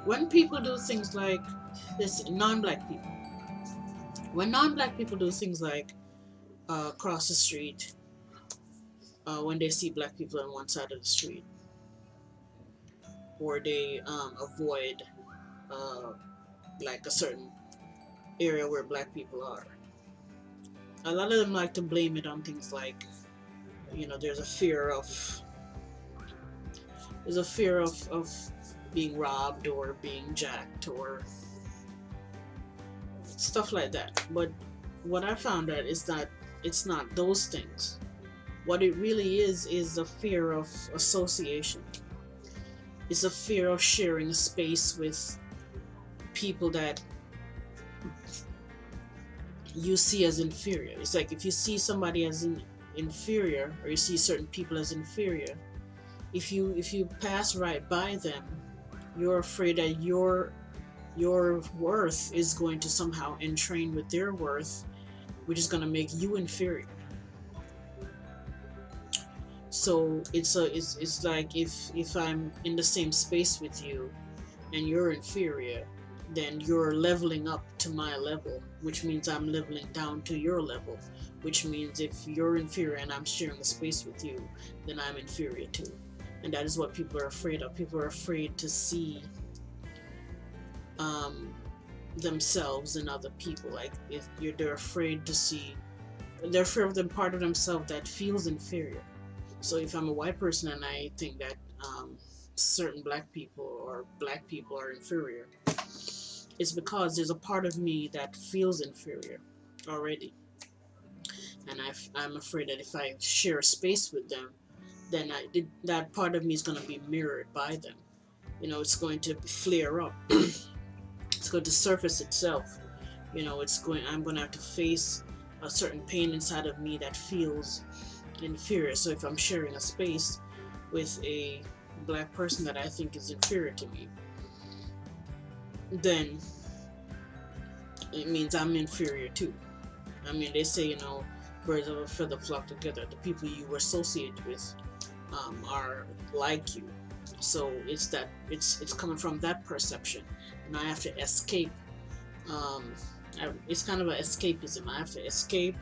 When people do things like this, non-black people, when non-black people do things like cross the street, when they see black people on one side of the street, or they avoid uh, like a certain area where black people are, a lot of them like to blame it on things like, there's a fear of being robbed or being jacked or stuff like that. But what I found out is that it's not those things. What it really is a fear of association. It's a fear of sharing a space with people that you see as inferior. It's like if you see somebody as inferior, or you see certain people as inferior, if you pass right by them, you're afraid that your worth is going to somehow entrain with their worth, which is going to make you inferior. So it's like if I'm in the same space with you and you're inferior, then you're leveling up to my level, which means I'm leveling down to your level, which means if you're inferior and I'm sharing a space with you, then I'm inferior too. And that is what people are afraid of. People are afraid to see um, themselves in other people. Like they're afraid to see, they're afraid of the part of themselves that feels inferior. So if I'm a white person and I think that certain black people are inferior, it's because there's a part of me that feels inferior already, and I'm afraid that if I share space with them, then that part of me is going to be mirrored by them. It's going to flare up. It's going to surface itself. I'm going to have to face a certain pain inside of me that feels inferior. So if I'm sharing a space with a black person that I think is inferior to me, then it means I'm inferior too. I mean, they say, birds of a feather flock together. The people you associate with are like you. So it's coming from that perception, and I have to escape. Um, it's kind of an escapism. I have to escape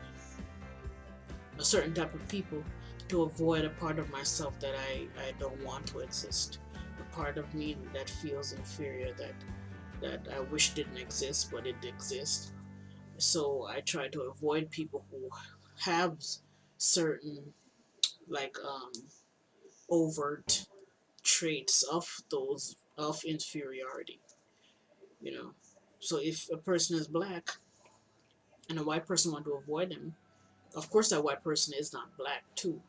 a certain type of people to avoid a part of myself that I don't want to exist. A part of me that feels inferior, that I wish didn't exist, but it exists. So I try to avoid people who have certain like overt traits of inferiority, you know. So if a person is black and a white person want to avoid him, of course that white person is not black too.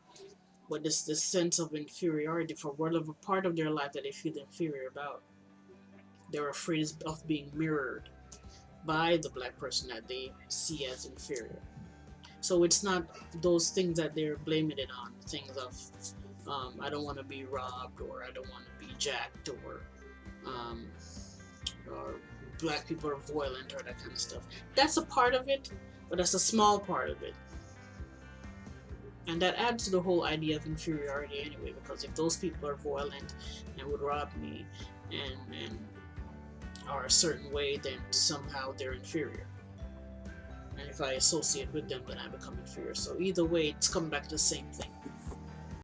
But this sense of inferiority for whatever part of their life that they feel inferior about, they're afraid of being mirrored by the black person that they see as inferior. So it's not those things that they're blaming it on. Things of I don't want to be robbed, or I don't want to be jacked, um, or black people are violent, or that kind of stuff. That's a part of it, but that's a small part of it. And that adds to the whole idea of inferiority anyway, because if those people are violent and would rob me and are a certain way, then somehow they're inferior. And if I associate with them, then I become inferior. So either way, it's coming back to the same thing.